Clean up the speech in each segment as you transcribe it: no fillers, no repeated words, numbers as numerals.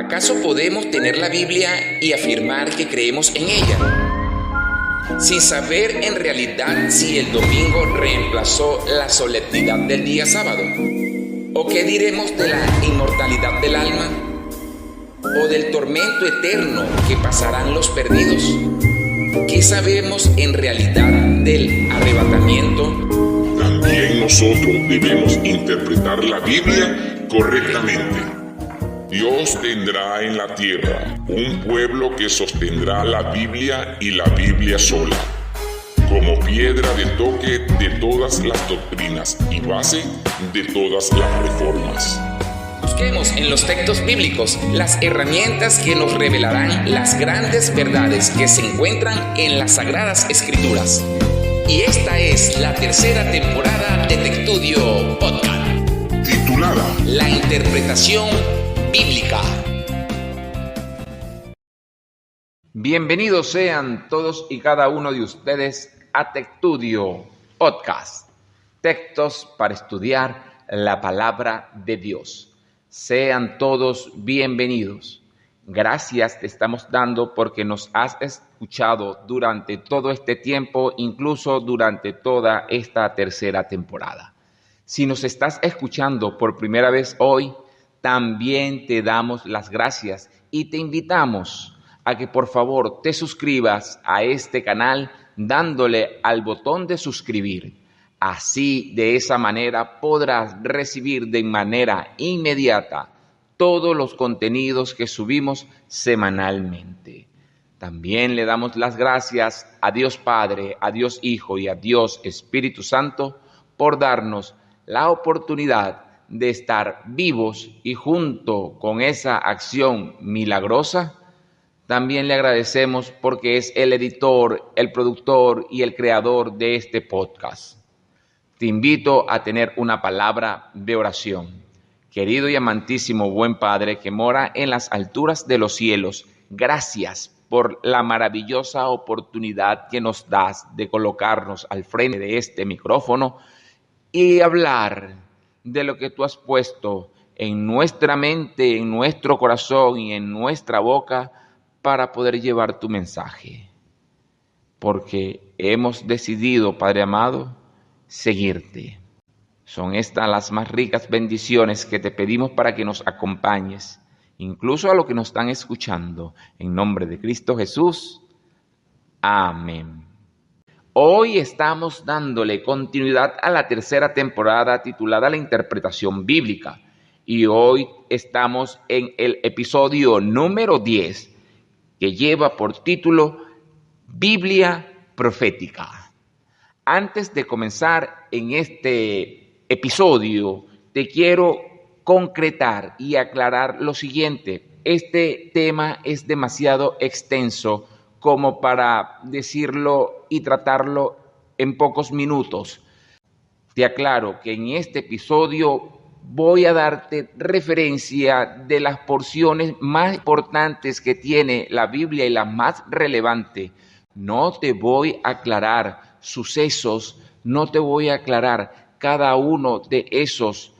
¿Acaso podemos tener la Biblia y afirmar que creemos en ella, sin saber en realidad si el domingo reemplazó la solemnidad del día sábado? ¿O qué diremos de la inmortalidad del alma? ¿O del tormento eterno que pasarán los perdidos? ¿Qué sabemos en realidad del arrebatamiento? También nosotros debemos interpretar la Biblia correctamente. Dios tendrá en la tierra un pueblo que sostendrá la Biblia y la Biblia sola, como piedra de toque de todas las doctrinas y base de todas las reformas. Busquemos en los textos bíblicos las herramientas que nos revelarán las grandes verdades que se encuentran en las Sagradas Escrituras. Y esta es la tercera temporada de Tectudio Podcast, titulada La Interpretación Bíblica. Bienvenidos sean todos y cada uno de ustedes a Tectudio Podcast, textos para estudiar la palabra de Dios. Sean todos bienvenidos. Gracias te estamos dando porque nos has escuchado durante todo este tiempo, incluso durante toda esta tercera temporada. Si nos estás escuchando por primera vez hoy, también te damos las gracias y te invitamos a que por favor te suscribas a este canal dándole al botón de suscribir. Así, de esa manera, podrás recibir de manera inmediata todos los contenidos que subimos semanalmente. También le damos las gracias a Dios Padre, a Dios Hijo y a Dios Espíritu Santo por darnos la oportunidad de estar vivos y junto con esa acción milagrosa, también le agradecemos porque es el editor, el productor y el creador de este podcast. Te invito a tener una palabra de oración. Querido y amantísimo buen Padre que mora en las alturas de los cielos, gracias por la maravillosa oportunidad que nos das de colocarnos al frente de este micrófono y hablar de lo que tú has puesto en nuestra mente, en nuestro corazón y en nuestra boca para poder llevar tu mensaje. Porque hemos decidido, Padre amado, seguirte. Son estas las más ricas bendiciones que te pedimos para que nos acompañes, incluso a los que nos están escuchando. En nombre de Cristo Jesús. Amén. Hoy estamos dándole continuidad a la tercera temporada titulada La Interpretación Bíblica. Y hoy estamos en el episodio número 10, que lleva por título Biblia Profética. Antes de comenzar en este episodio, te quiero concretar y aclarar lo siguiente. Este tema es demasiado extenso como para decirlo y tratarlo en pocos minutos. Te aclaro que en este episodio voy a darte referencia de las porciones más importantes que tiene la Biblia y las más relevantes. No te voy a aclarar sucesos, no te voy a aclarar cada uno de esos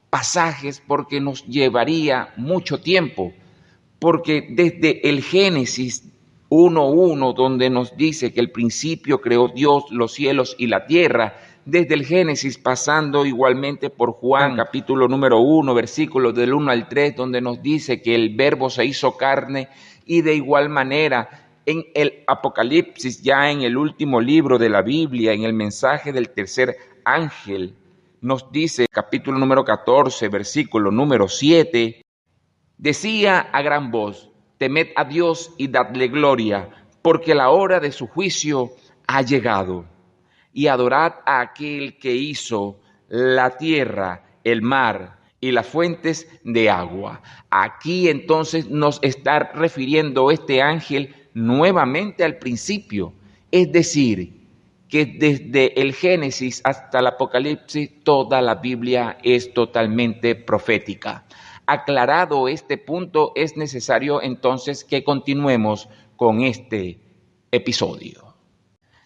pasajes porque nos llevaría mucho tiempo. Porque desde el Génesis 1:1, donde nos dice que el principio creó Dios los cielos y la tierra, desde el Génesis pasando igualmente por Juan, capítulo número 1, versículos del 1 al 3, donde nos dice que el verbo se hizo carne, y de igual manera en el Apocalipsis, ya en el último libro de la Biblia, en el mensaje del tercer ángel, nos dice, capítulo número 14, versículo número 7, decía a gran voz, temed a Dios y dadle gloria, porque la hora de su juicio ha llegado. Y adorad a aquel que hizo la tierra, el mar y las fuentes de agua. Aquí entonces nos está refiriendo este ángel nuevamente al principio, es decir, que desde el Génesis hasta el Apocalipsis toda la Biblia es totalmente profética. Aclarado este punto, es necesario entonces que continuemos con este episodio.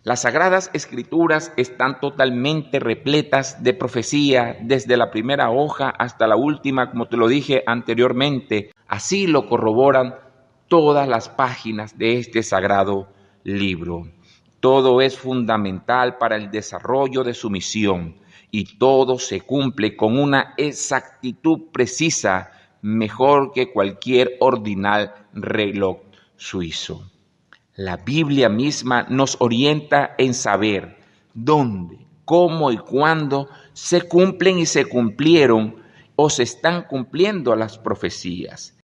Las Sagradas Escrituras están totalmente repletas de profecía, desde la primera hoja hasta la última, como te lo dije anteriormente. Así lo corroboran todas las páginas de este sagrado libro. Todo es fundamental para el desarrollo de su misión y todo se cumple con una exactitud precisa, mejor que cualquier ordinal reloj suizo. La Biblia misma nos orienta en saber dónde, cómo y cuándo se cumplen y se cumplieron o se están cumpliendo las profecías.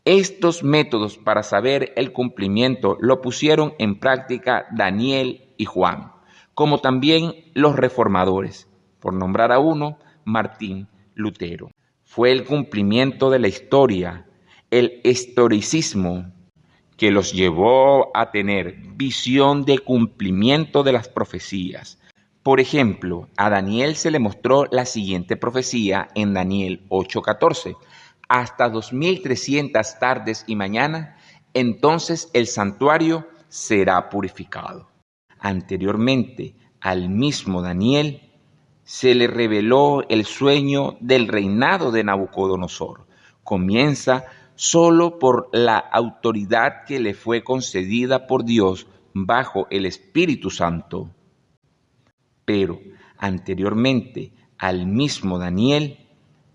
Estos métodos para saber el cumplimiento lo pusieron en práctica Daniel y Juan, como también los reformadores, por nombrar a uno, Martín Lutero. Fue el cumplimiento de la historia, el historicismo, que los llevó a tener visión de cumplimiento de las profecías. Por ejemplo, a Daniel se le mostró la siguiente profecía en Daniel 8:14. Hasta 2300 tardes y mañana, entonces el santuario será purificado. Anteriormente, al mismo Daniel se le reveló el sueño del reinado de Nabucodonosor. Comienza solo por la autoridad que le fue concedida por Dios bajo el Espíritu Santo. Pero anteriormente al mismo Daniel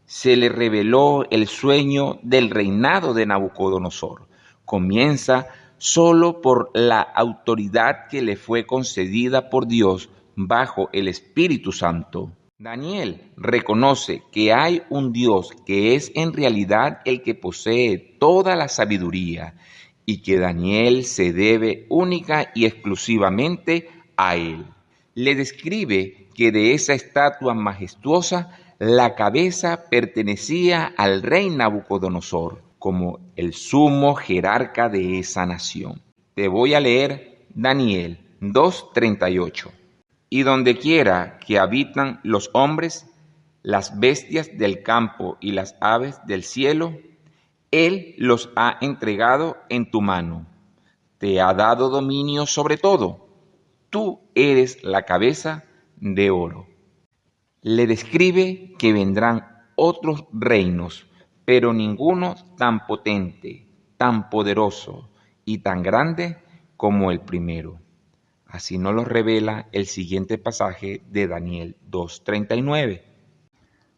se le reveló el sueño del reinado de Nabucodonosor. Comienza solo por la autoridad que le fue concedida por Dios bajo el Espíritu Santo. Daniel reconoce que hay un Dios que es en realidad el que posee toda la sabiduría y que Daniel se debe única y exclusivamente a él. Le describe que de esa estatua majestuosa la cabeza pertenecía al rey Nabucodonosor como el sumo jerarca de esa nación. Te voy a leer Daniel 2:38. Y dondequiera que habitan los hombres, las bestias del campo y las aves del cielo, Él los ha entregado en tu mano. Te ha dado dominio sobre todo. Tú eres la cabeza de oro. Le describe que vendrán otros reinos, pero ninguno tan potente, tan poderoso y tan grande como el primero. Así nos lo revela el siguiente pasaje de Daniel 2:39.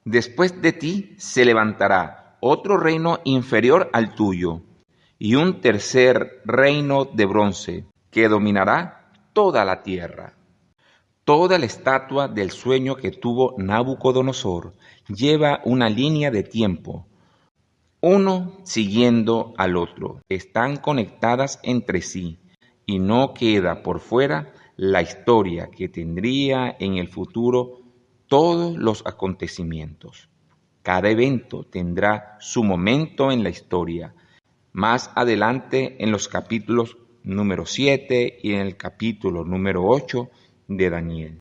Después de ti se levantará otro reino inferior al tuyo, y un tercer reino de bronce, que dominará toda la tierra. Toda la estatua del sueño que tuvo Nabucodonosor lleva una línea de tiempo, uno siguiendo al otro. Están conectadas entre sí. Y no queda por fuera la historia que tendría en el futuro todos los acontecimientos. Cada evento tendrá su momento en la historia. Más adelante en los capítulos número 7 y en el capítulo número 8 de Daniel.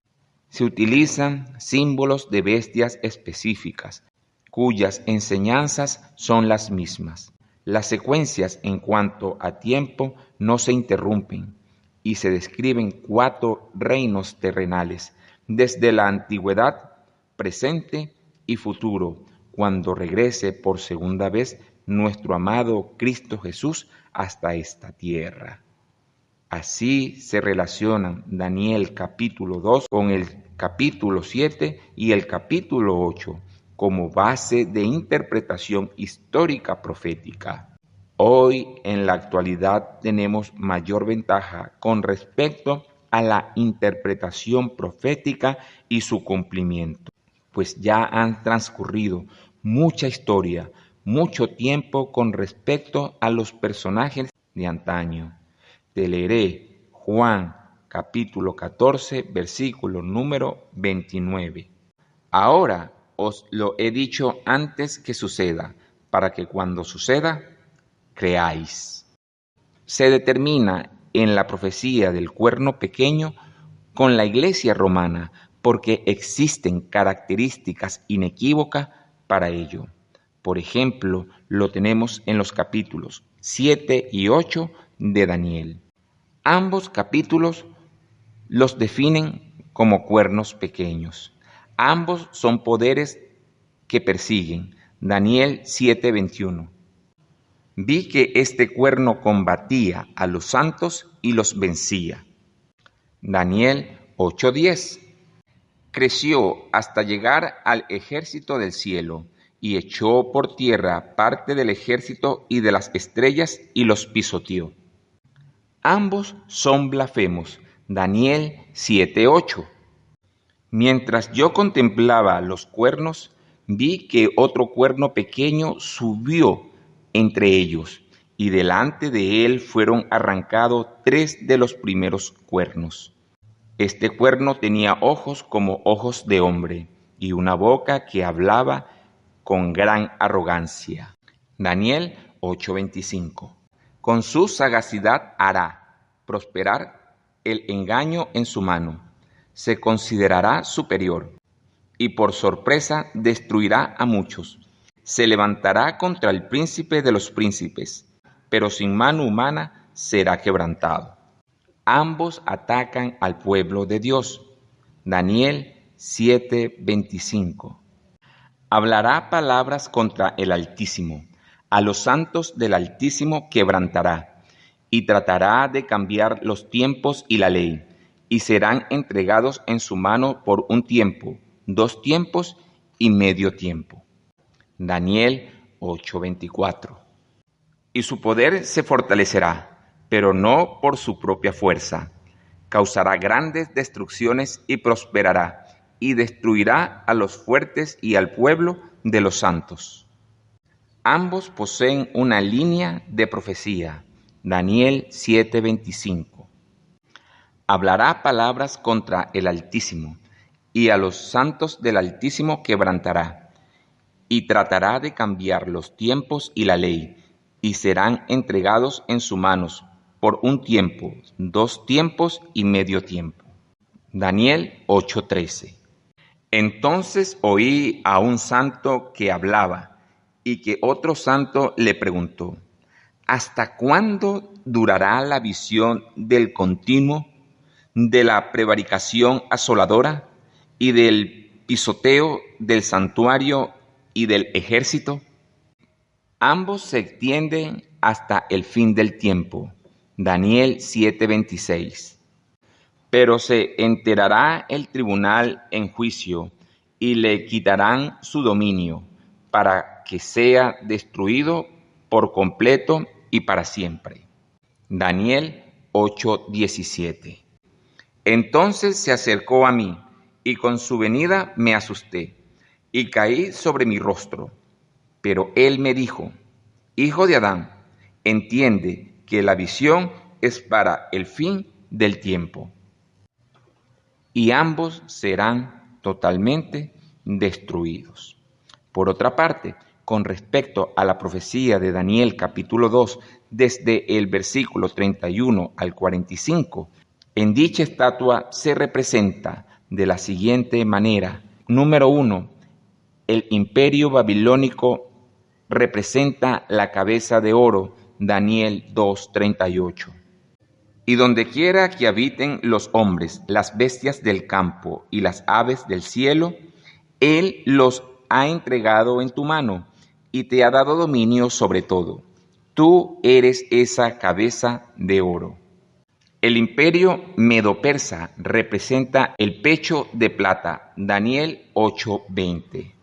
Se utilizan símbolos de bestias específicas, cuyas enseñanzas son las mismas. Las secuencias en cuanto a tiempo no se interrumpen y se describen 4 reinos terrenales desde la antigüedad, presente y futuro, cuando regrese por segunda vez nuestro amado Cristo Jesús hasta esta tierra. Así se relacionan Daniel capítulo 2 con el capítulo 7 y el capítulo 8, como base de interpretación histórica profética. Hoy, en la actualidad, tenemos mayor ventaja con respecto a la interpretación profética y su cumplimiento, pues ya han transcurrido mucha historia, mucho tiempo con respecto a los personajes de antaño. Te leeré Juan capítulo 14, versículo número 29. Ahora os lo he dicho antes que suceda, para que cuando suceda, creáis. Se determina en la profecía del cuerno pequeño con la Iglesia romana, porque existen características inequívocas para ello. Por ejemplo, lo tenemos en los capítulos 7 y 8 de Daniel. Ambos capítulos los definen como cuernos pequeños. Ambos son poderes que persiguen. Daniel 7:21. Vi que este cuerno combatía a los santos y los vencía. Daniel 8:10. Creció hasta llegar al ejército del cielo y echó por tierra parte del ejército y de las estrellas y los pisoteó. Ambos son blasfemos. Daniel 7:8. Mientras yo contemplaba los cuernos, vi que otro cuerno pequeño subió entre ellos, y delante de él fueron arrancados 3 de los primeros cuernos. Este cuerno tenía ojos como ojos de hombre, y una boca que hablaba con gran arrogancia. Daniel 8:25. Con su sagacidad hará prosperar el engaño en su mano. Se considerará superior, y por sorpresa destruirá a muchos. Se levantará contra el príncipe de los príncipes, pero sin mano humana será quebrantado. Ambos atacan al pueblo de Dios. Daniel 7:25. Hablará palabras contra el Altísimo. A los santos del Altísimo quebrantará, y tratará de cambiar los tiempos y la ley, y serán entregados en su mano por un tiempo, 2 tiempos y medio tiempo. Daniel 8:24. Y su poder se fortalecerá, pero no por su propia fuerza. Causará grandes destrucciones y prosperará, y destruirá a los fuertes y al pueblo de los santos. Ambos poseen una línea de profecía. Daniel 7:25. Hablará palabras contra el Altísimo, y a los santos del Altísimo quebrantará, y tratará de cambiar los tiempos y la ley, y serán entregados en sus manos por un tiempo, 2 tiempos y medio tiempo. Daniel 8:13. Entonces oí a un santo que hablaba, y que otro santo le preguntó: ¿hasta cuándo durará la visión del continuo, de la prevaricación asoladora y del pisoteo del santuario y del ejército? Ambos se extienden hasta el fin del tiempo. Daniel 7:26. Pero se enterará el tribunal en juicio, y le quitarán su dominio, para que sea destruido por completo y para siempre. Daniel 8:17. Entonces se acercó a mí, y con su venida me asusté, y caí sobre mi rostro. Pero él me dijo: Hijo de Adán, entiende que la visión es para el fin del tiempo. Y ambos serán totalmente destruidos. Por otra parte, con respecto a la profecía de Daniel capítulo 2, desde el versículo 31 al 45, en dicha estatua se representa de la siguiente manera. Número 1. El imperio babilónico representa la cabeza de oro, Daniel 2:38. Y dondequiera que habiten los hombres, las bestias del campo y las aves del cielo, Él los ha entregado en tu mano y te ha dado dominio sobre todo. Tú eres esa cabeza de oro. El imperio medo-persa representa el pecho de plata, Daniel 8:20.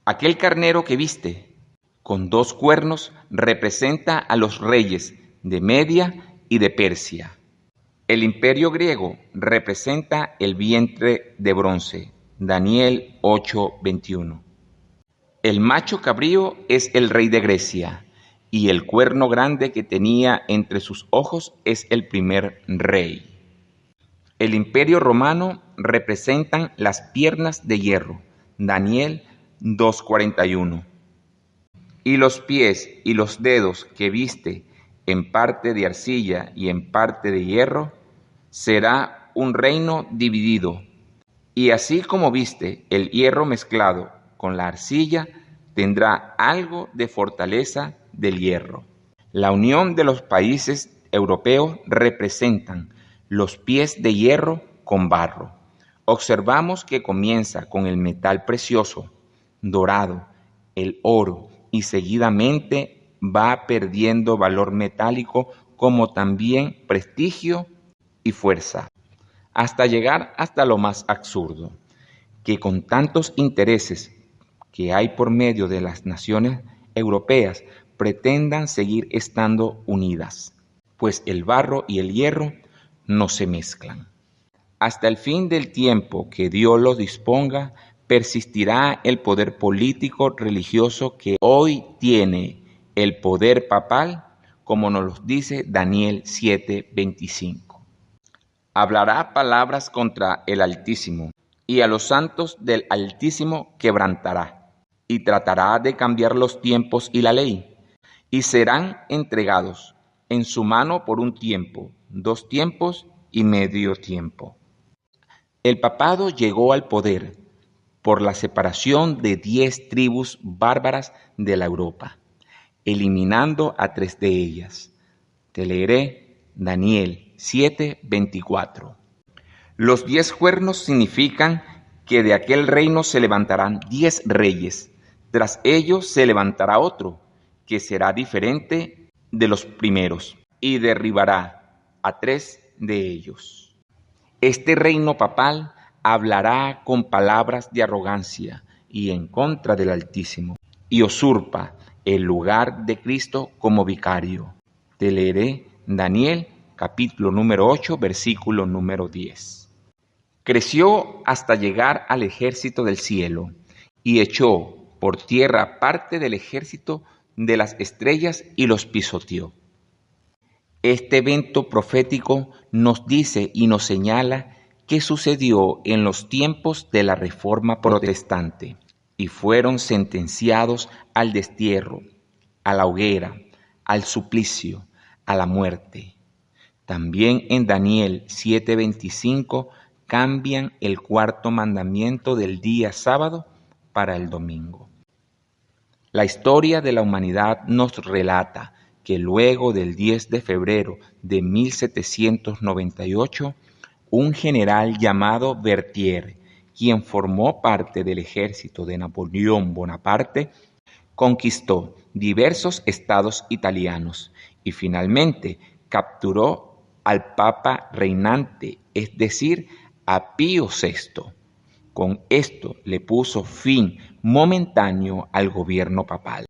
Aquel carnero que viste, con 2 cuernos, representa a los reyes de Media y de Persia. El imperio griego representa el vientre de bronce, Daniel 8:21. El macho cabrío es el rey de Grecia, y el cuerno grande que tenía entre sus ojos es el primer rey. El imperio romano representan las piernas de hierro, Daniel 2:41. Y los pies y los dedos que viste, en parte de arcilla y en parte de hierro, será un reino dividido. Y así como viste el hierro mezclado con la arcilla, tendrá algo de fortaleza del hierro. La unión de los países europeos representan los pies de hierro con barro. Observamos que comienza con el metal precioso, dorado, el oro, y seguidamente va perdiendo valor metálico como también prestigio y fuerza, hasta llegar hasta lo más absurdo, que con tantos intereses que hay por medio de las naciones europeas pretendan seguir estando unidas, pues el barro y el hierro no se mezclan. Hasta el fin del tiempo que Dios lo disponga, persistirá el poder político religioso que hoy tiene el poder papal, como nos lo dice Daniel 7:25. Hablará palabras contra el Altísimo, y a los santos del Altísimo quebrantará, y tratará de cambiar los tiempos y la ley, y serán entregados en su mano por un tiempo, 2 tiempos y medio tiempo. El papado llegó al poder por la separación de 10 tribus bárbaras de la Europa, eliminando a 3 de ellas. Te leeré Daniel 7:24. Los 10 cuernos significan que de aquel reino se levantarán 10 reyes. Tras ellos se levantará otro, que será diferente de los primeros, y derribará a 3 de ellos. Este reino papal hablará con palabras de arrogancia y en contra del Altísimo, y usurpa el lugar de Cristo como vicario. Te leeré Daniel capítulo número 8, versículo número 10. Creció hasta llegar al ejército del cielo, y echó por tierra parte del ejército de las estrellas y los pisoteó. Este evento profético nos dice y nos señala que sucedió en los tiempos de la Reforma Protestante, y fueron sentenciados al destierro, a la hoguera, al suplicio, a la muerte. También en Daniel 7:25 cambian el 4º mandamiento del día sábado para el domingo. La historia de la humanidad nos relata que luego del 10 de febrero de 1798, un general llamado Berthier, quien formó parte del ejército de Napoleón Bonaparte, conquistó diversos estados italianos y finalmente capturó al Papa reinante, es decir, a Pío VI. Con esto le puso fin momentáneo al gobierno papal.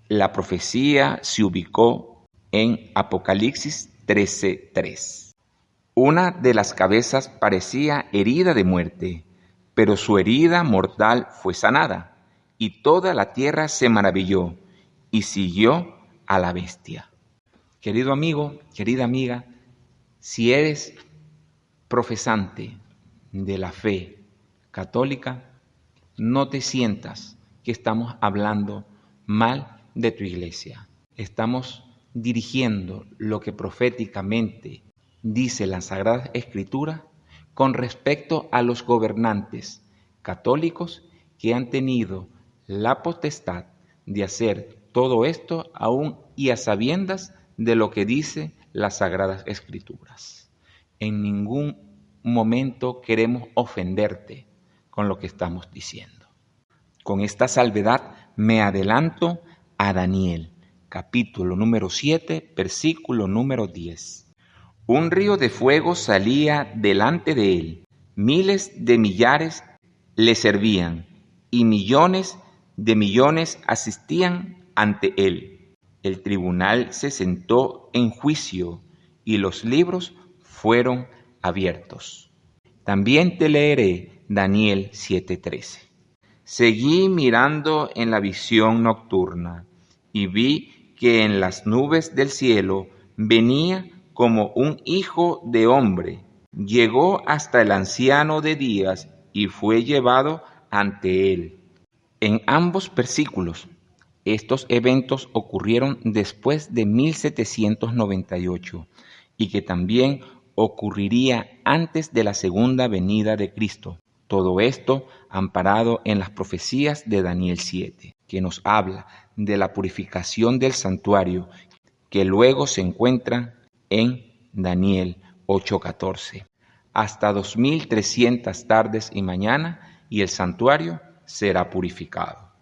La profecía se ubicó en Apocalipsis 13:3. Una de las cabezas parecía herida de muerte, pero su herida mortal fue sanada, y toda la tierra se maravilló y siguió a la bestia. Querido amigo, querida amiga, si eres profesante de la fe católica, no te sientas que estamos hablando mal de tu iglesia. Estamos dirigiendo lo que proféticamente dice la Sagrada Escritura con respecto a los gobernantes católicos que han tenido la potestad de hacer todo esto aún y a sabiendas de lo que dice las Sagradas Escrituras. En ningún momento queremos ofenderte con lo que estamos diciendo. Con esta salvedad me adelanto a Daniel, capítulo número 7, versículo número 10. Un río de fuego salía delante de él, miles de millares le servían, y millones de millones asistían ante él. El tribunal se sentó en juicio, y los libros fueron abiertos. También te leeré Daniel 7:13. Seguí mirando en la visión nocturna, y vi que en las nubes del cielo venía como un hijo de hombre. Llegó hasta el anciano de días y fue llevado ante él. En ambos versículos, estos eventos ocurrieron después de 1798 y que también ocurriría antes de la segunda venida de Cristo. Todo esto amparado en las profecías de Daniel 7, que nos habla de la purificación del santuario, que luego se encuentra en Daniel 8:14, hasta 2300 tardes y mañana, y el santuario será purificado,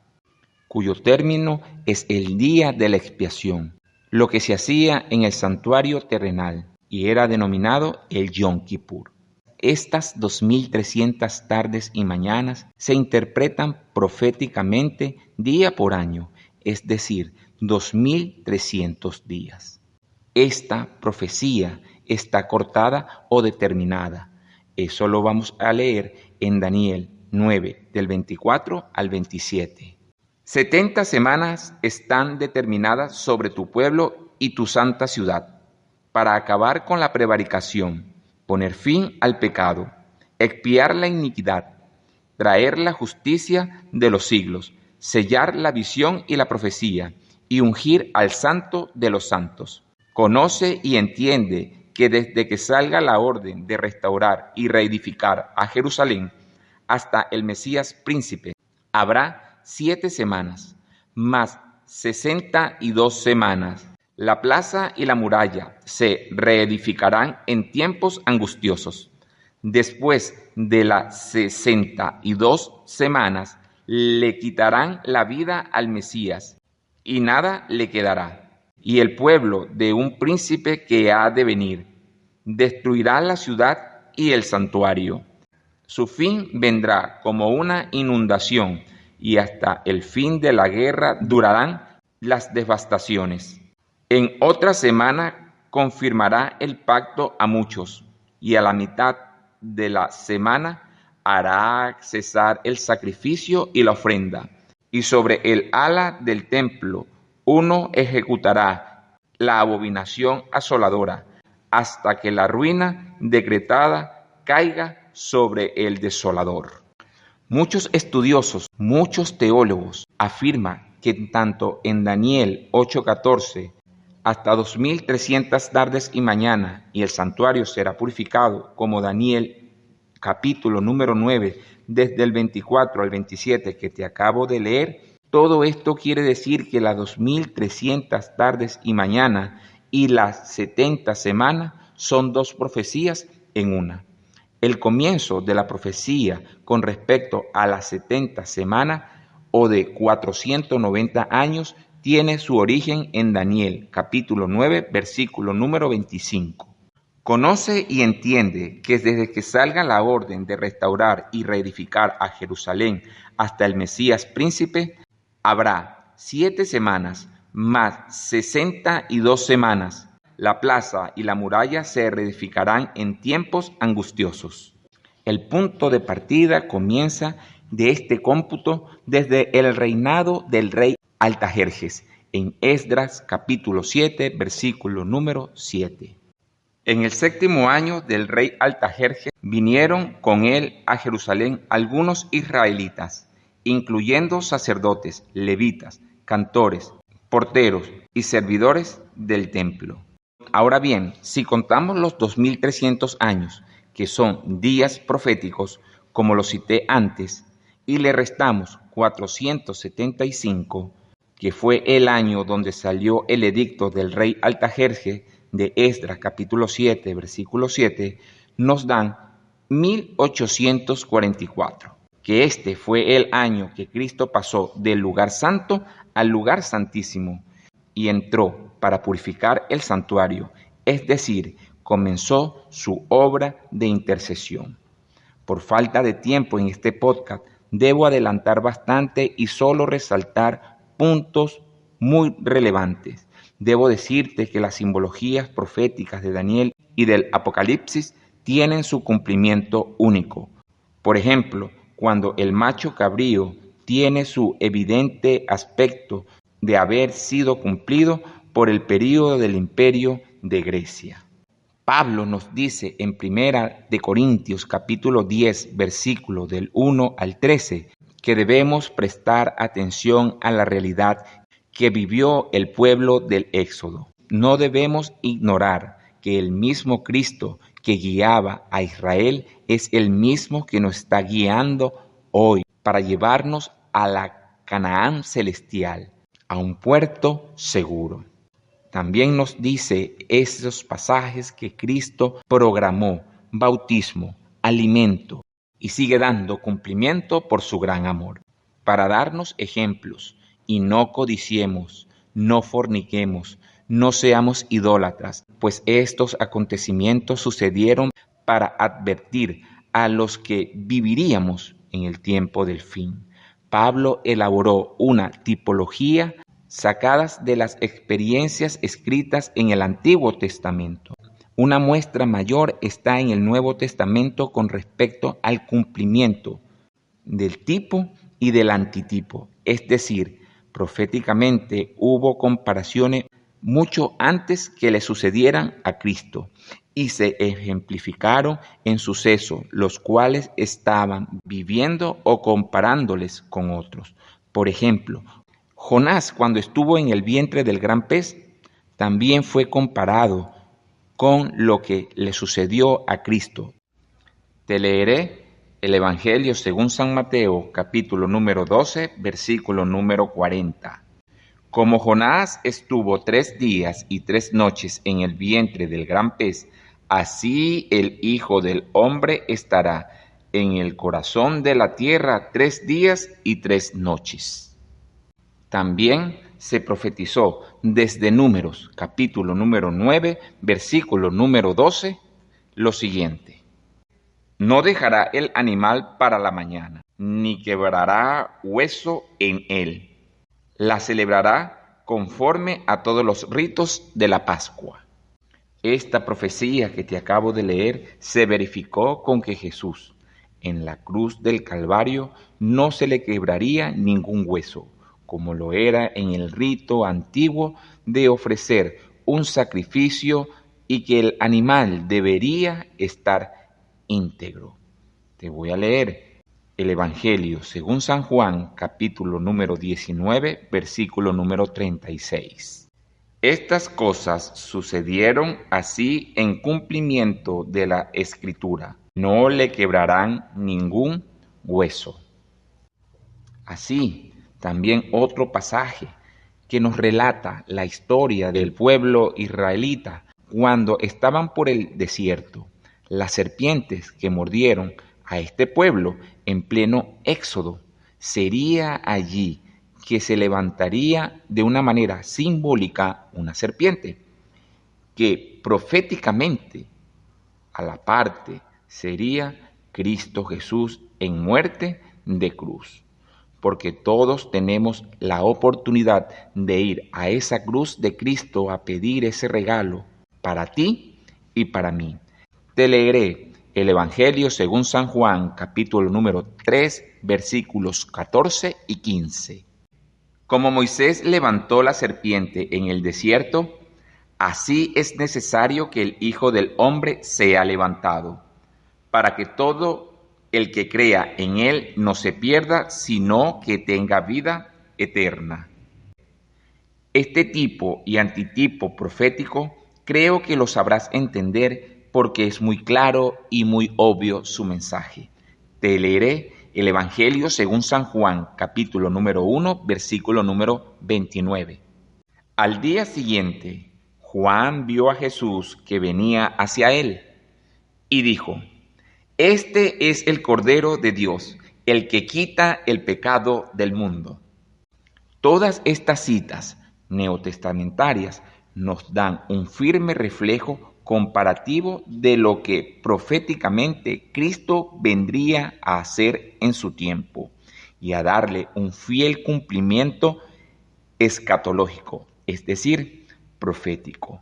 cuyo término es el día de la expiación, lo que se hacía en el santuario terrenal, y era denominado el Yom Kippur. Estas 2300 tardes y mañanas se interpretan proféticamente día por año, es decir, 2300 días. Esta profecía está cortada o determinada. Eso lo vamos a leer en Daniel 9, del 24 al 27. 70 semanas están determinadas sobre tu pueblo y tu santa ciudad, para acabar con la prevaricación, poner fin al pecado, expiar la iniquidad, traer la justicia de los siglos, sellar la visión y la profecía, y ungir al santo de los santos. Conoce y entiende que desde que salga la orden de restaurar y reedificar a Jerusalén hasta el Mesías príncipe, habrá 7 semanas, más 62 semanas. La plaza y la muralla se reedificarán en tiempos angustiosos. Después de las 62 semanas, le quitarán la vida al Mesías, y nada le quedará. Y el pueblo de un príncipe que ha de venir destruirá la ciudad y el santuario. Su fin vendrá como una inundación, y hasta el fin de la guerra durarán las devastaciones. En otra semana confirmará el pacto a muchos, y a la mitad de la semana hará cesar el sacrificio y la ofrenda, y sobre el ala del templo uno ejecutará la abominación asoladora, hasta que la ruina decretada caiga sobre el desolador. Muchos estudiosos, muchos teólogos afirman que tanto en Daniel 8:14 hasta 2300 tardes y mañana y el santuario será purificado, como Daniel capítulo número 9 desde el 24 al 27 que te acabo de leer, todo esto quiere decir que las 2300 tardes y mañana y las 70 semanas son 2 profecías en una. El comienzo de la profecía con respecto a las 70 semanas o de 490 años tiene su origen en Daniel, capítulo 9, versículo número 25. Conoce y entiende que desde que salga la orden de restaurar y reedificar a Jerusalén hasta el Mesías príncipe, habrá 7 semanas más 62 semanas. La plaza y la muralla se reedificarán en tiempos angustiosos. El punto de partida comienza de este cómputo desde el reinado del rey Artajerjes, en Esdras capítulo 7, versículo número 7. En el 7º año del rey Artajerjes vinieron con él a Jerusalén algunos israelitas, incluyendo sacerdotes, levitas, cantores, porteros y servidores del templo. Ahora bien, si contamos los 2300 años, que son días proféticos, como lo cité antes, y le restamos 475, que fue el año donde salió el edicto del rey Artajerjes de Esdras capítulo 7, versículo 7, nos dan 1844, que este fue el año que Cristo pasó del lugar santo al lugar santísimo y entró para purificar el santuario, es decir, comenzó su obra de intercesión. Por falta de tiempo en este podcast, debo adelantar bastante y solo resaltar puntos muy relevantes. Debo decirte que las simbologías proféticas de Daniel y del Apocalipsis tienen su cumplimiento único. Por ejemplo, cuando el macho cabrío tiene su evidente aspecto de haber sido cumplido por el período del imperio de Grecia. Pablo nos dice en 1 Corintios capítulo 10, versículo del 1 al 13, que debemos prestar atención a la realidad que vivió el pueblo del Éxodo. No debemos ignorar que el mismo Cristo que guiaba a Israel es el mismo que nos está guiando hoy para llevarnos a la Canaán celestial, a un puerto seguro. También nos dice esos pasajes que Cristo programó bautismo, alimento y sigue dando cumplimiento por su gran amor, para darnos ejemplos y no codiciemos, no forniquemos, no seamos idólatras, pues estos acontecimientos sucedieron para advertir a los que viviríamos en el tiempo del fin. Pablo elaboró una tipología sacadas de las experiencias escritas en el Antiguo Testamento. Una muestra mayor está en el Nuevo Testamento con respecto al cumplimiento del tipo y del antitipo, es decir, proféticamente hubo comparaciones mucho antes que le sucedieran a Cristo y se ejemplificaron en sucesos los cuales estaban viviendo o comparándoles con otros. Por ejemplo, Jonás, cuando estuvo en el vientre del gran pez, también fue comparado con lo que le sucedió a Cristo. Te leeré el Evangelio según San Mateo, capítulo número 12, versículo número 40. Como Jonás estuvo 3 días y 3 noches en el vientre del gran pez, así el Hijo del Hombre estará en el corazón de la tierra 3 días y 3 noches. También se profetizó desde Números, capítulo número 9, versículo número 12, lo siguiente. No dejará el animal para la mañana, ni quebrará hueso en él. La celebrará conforme a todos los ritos de la Pascua. Esta profecía que te acabo de leer se verificó con que Jesús, en la cruz del Calvario, no se le quebraría ningún hueso, como lo era en el rito antiguo de ofrecer un sacrificio y que el animal debería estar íntegro. Te voy a leer el Evangelio según San Juan, capítulo número 19, versículo número 36. Estas cosas sucedieron así en cumplimiento de la Escritura. No le quebrarán ningún hueso. Así, también otro pasaje que nos relata la historia del pueblo israelita cuando estaban por el desierto. Las serpientes que mordieron a este pueblo en pleno éxodo, sería allí que se levantaría de una manera simbólica una serpiente, que proféticamente a la parte sería Cristo Jesús en muerte de cruz. Porque todos tenemos la oportunidad de ir a esa cruz de Cristo a pedir ese regalo para ti y para mí. Te leeré el Evangelio según San Juan, capítulo número 3, versículos 14 y 15. Como Moisés levantó la serpiente en el desierto, así es necesario que el Hijo del Hombre sea levantado, para que todo el que crea en él no se pierda, sino que tenga vida eterna. Este tipo y antitipo profético creo que lo sabrás entender porque es muy claro y muy obvio su mensaje. Te leeré el Evangelio según San Juan, capítulo número 1, versículo número 29. Al día siguiente, Juan vio a Jesús que venía hacia él y dijo: Este es el Cordero de Dios, el que quita el pecado del mundo. Todas estas citas neotestamentarias nos dan un firme reflejo comparativo de lo que proféticamente Cristo vendría a hacer en su tiempo y a darle un fiel cumplimiento escatológico, es decir, profético.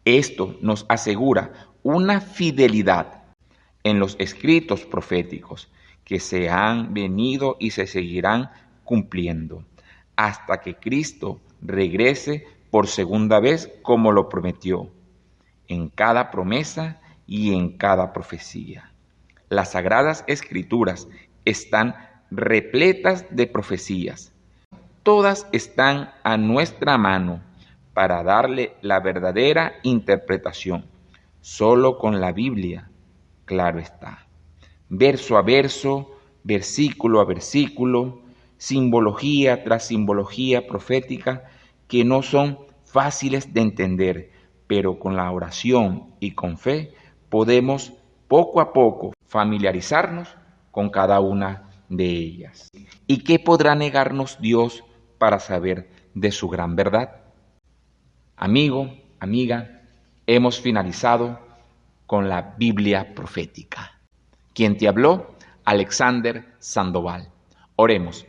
Esto nos asegura una fidelidad en los escritos proféticos que se han venido y se seguirán cumpliendo hasta que Cristo regrese por segunda vez como lo prometió, en cada promesa y en cada profecía. Las Sagradas Escrituras están repletas de profecías. Todas están a nuestra mano para darle la verdadera interpretación. Solo con la Biblia, claro está. Verso a verso, versículo a versículo, simbología tras simbología profética que no son fáciles de entender, pero con la oración y con fe podemos poco a poco familiarizarnos con cada una de ellas. ¿Y qué podrá negarnos Dios para saber de su gran verdad? Amigo, amiga, hemos finalizado con la Biblia profética. Quien te habló, Alexander Sandoval. Oremos.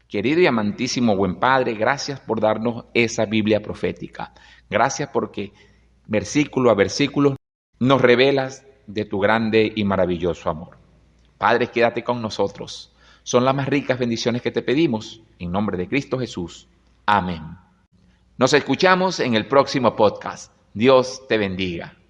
Querido y amantísimo buen Padre, gracias por darnos esa Biblia profética. Gracias porque versículo a versículo nos revelas de tu grande y maravilloso amor. Padre, quédate con nosotros. Son las más ricas bendiciones que te pedimos. En nombre de Cristo Jesús. Amén. Nos escuchamos en el próximo podcast. Dios te bendiga.